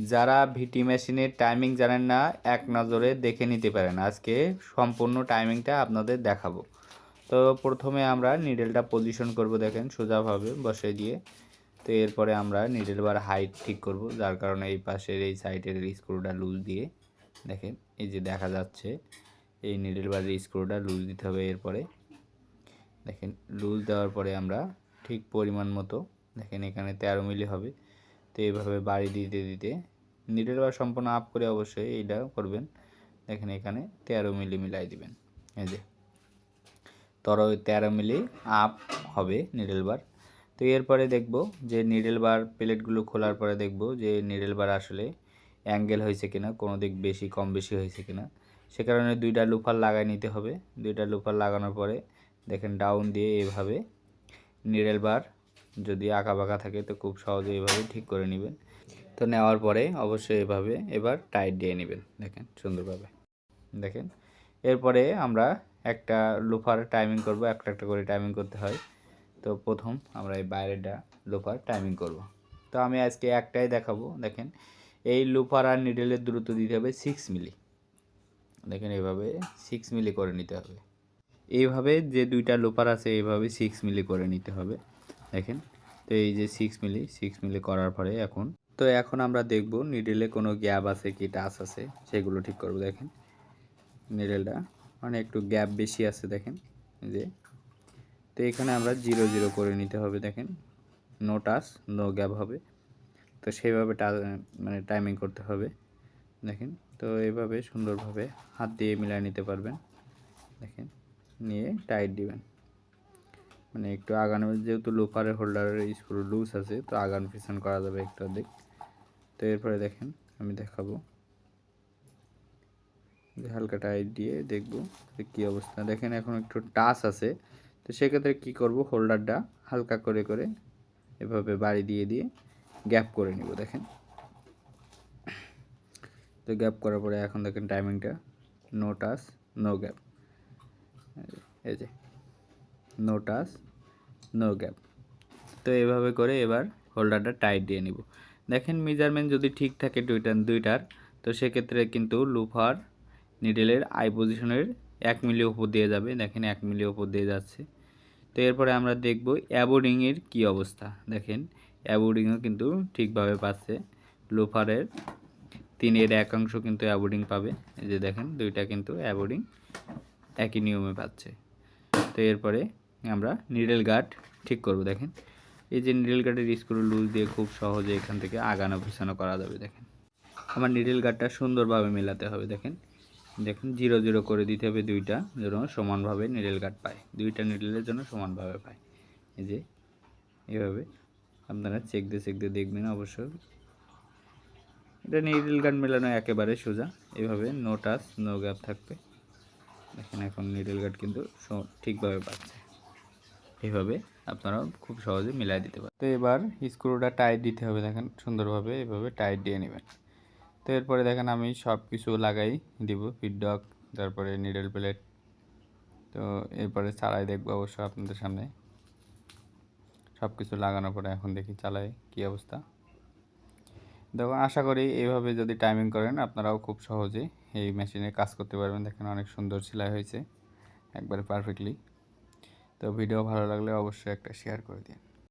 যারা ভিটি মেশিনের টাইমিং জানেন না এক নজরে দেখে নিতে পারেন। আজকে সম্পূর্ণ টাইমিংটা আপনাদের দেখাবো। তো প্রথমে আমরা নিডেলটা পজিশন করব, দেখেন সোজাভাবে বসিয়ে দিয়ে। তো এরপরে আমরা নিডেল বার হাইট ঠিক করব, যার কারণে এই পাশের এই সাইডের স্ক্রুটা লুজ দিয়ে, দেখেন এই যে দেখা যাচ্ছে এই নিডেল বারের স্ক্রুটা লুজ দিতে হবে। এরপরে দেখেন লুজ দেওয়ার পরে আমরা ঠিক পরিমাণ মতো, দেখেন এখানে 13 মিলি হবে। তো এইভাবে বাড়ি দিতে দিতে নিডেল বার সম্পূর্ণ আপ করে অবশ্যই এইটা করবেন। দেখেন এখানে 13 মিলি মিলাই দিবেন। এই যে 13 মিলি আপ হবে নিডেল বার। তো এরপরে দেখব যে নিডেল বার প্লেটগুলো খোলার পরে দেখব যে নিডেল বার আসলে অ্যাঙ্গেল হয়েছে কিনা, কোনো দিক বেশি কম বেশি হয়েছে কিনা। সে কারণে দুইটা লুফার লাগাই নিতে হবে। দুইটা লুফার লাগানোর পরে দেখেন ডাউন দিয়ে এইভাবে নিডেল বার যদি আঁকা বাঁকা থাকে তো খুব সহজে এইভাবে ঠিক করে নেবেন। তো নেওয়ার পরে অবশ্যই এভাবে এবার টাইট দিয়ে নেবেন, দেখেন সুন্দরভাবে। দেখেন এরপরে আমরা একটা লুফার টাইমিং করব, একটা একটা করে টাইমিং করতে হয়। তো প্রথম আমরা এই বাইরেটা লুফার টাইমিং করব। তো আমি আজকে একটাই দেখাবো। দেখেন এই লুফার আর নিডেলের দূরত্ব দিতে হবে 6 মিলি। দেখেন এইভাবে 6 মিলি করে নিতে হবে। এইভাবে যে দুইটা লুফার আছে এইভাবে 6 মিলি করে নিতে হবে। দেখেন তো এই যে 6 মিলি করার পরে এখন আমরা দেখব নিডেলে কোনো গ্যাপ আছে কি টাচ আছে সেগুলো ঠিক করব। দেখেন নিডেলটা মানে একটু গ্যাপ বেশি আছে, দেখেন যে। তো এখানে আমরা 0 0 করে নিতে হবে। দেখেন নো টাচ নো গ্যাপ হবে। তো সেইভাবে মানে টাইমিং করতে হবে। দেখেন তো এইভাবে সুন্দরভাবে হাত দিয়ে মিলিয়ে নিতে পারবেন। দেখেন নিয়ে টাইট দিবেন, মানে একটু আগানো, যেহেতু লোফারের হোল্ডারের স্ক্রু লুজ আছে তো আগান পিছন করা যাবে একটু দিক। তো এরপরে দেখেন আমি দেখাবো যে হালকা টাইট দিয়ে দেখব যে কী অবস্থা। দেখেন এখন একটু টাচ আছে, তো সেক্ষেত্রে কী করব, হোল্ডারটা হালকা করে করে এভাবে বাড়ি দিয়ে দিয়ে গ্যাপ করে নিব। দেখেন তো গ্যাপ করার পরে এখন দেখেন টাইমিংটা নো টাচ নো গ্যাপ, এই যে নো টাচ নো গ্যাপ। তো এভাবে করে এবার হোল্ডারটা টাইট দিয়ে নিব। দেখেন মেজারমেন্ট যদি ঠিক থাকে দুইটার তো সেক্ষেত্রে কিন্তু লুফার নিডেলের আই পজিশনের 1 মিলি উপর দিয়ে যাবে। দেখেন 1 মিলি উপর দিয়ে যাচ্ছে। তো এরপরে আমরা দেখব অ্যাবোর্ডিংয়ের কী অবস্থা। দেখেন অ্যাবোর্ডিংও কিন্তু ঠিকভাবে পাচ্ছে। লুফারের 3 একাংশ কিন্তু অ্যাবোর্ডিং পাবে। এই যে দেখেন দুইটা কিন্তু অ্যাবোর্ডিং একই নিয়মে পাচ্ছে। তো এরপরে আমরা নিডেল গার্ড ঠিক করব। দেখেন এই যে নিডেল গার্ডের স্ক্রু লুজ দিয়ে খুব সহজে এখান থেকে আগানো পিছানো করা যাবে। দেখেন আমার নিডেল গার্ডটা সুন্দরভাবে মেলাতে হবে। দেখেন 0 0 করে দিতে হবে, দুইটা যেন সমানভাবে নিডেল গার্ড পায়, দুইটা নিডেলের জন্য সমানভাবে পায়। এই যে এভাবে আপনারা চেক দিয়ে দেখবেন অবশ্যই। এটা নিডেল গার্ড মেলানো একেবারে সোজা, এভাবে নো টাচ নো গ্যাপ থাকবে। দেখেন এখন নিডেল গার্ড কিন্তু ঠিকভাবে পাচ্ছে। এইভাবে আপনারা খুব সহজে মিলাই দিতে পারেন। তো এবার স্ক্রুটা টাইট দিতে হবে। দেখেন সুন্দরভাবে এভাবে টাইট দিয়ে নেবেন। তো এরপরে দেখেন আমি সব কিছু লাগাই দিব, ফিডডক তারপরে নিডেল প্লেট। তো এরপরে চালাই দেখবো অবশ্য আপনাদের সামনে সব কিছু লাগানোর পরে এখন দেখি চালাই কী অবস্থা। দেখুন আশা করি এইভাবে যদি টাইমিং করেন আপনারাও খুব সহজে এই মেশিনে কাজ করতে পারবেন। দেখেন অনেক সুন্দর সেলাই হয়েছে একবারে পারফেক্টলি। তো ভিডিও ভালো লাগলে অবশ্যই একটা শেয়ার করে দিন।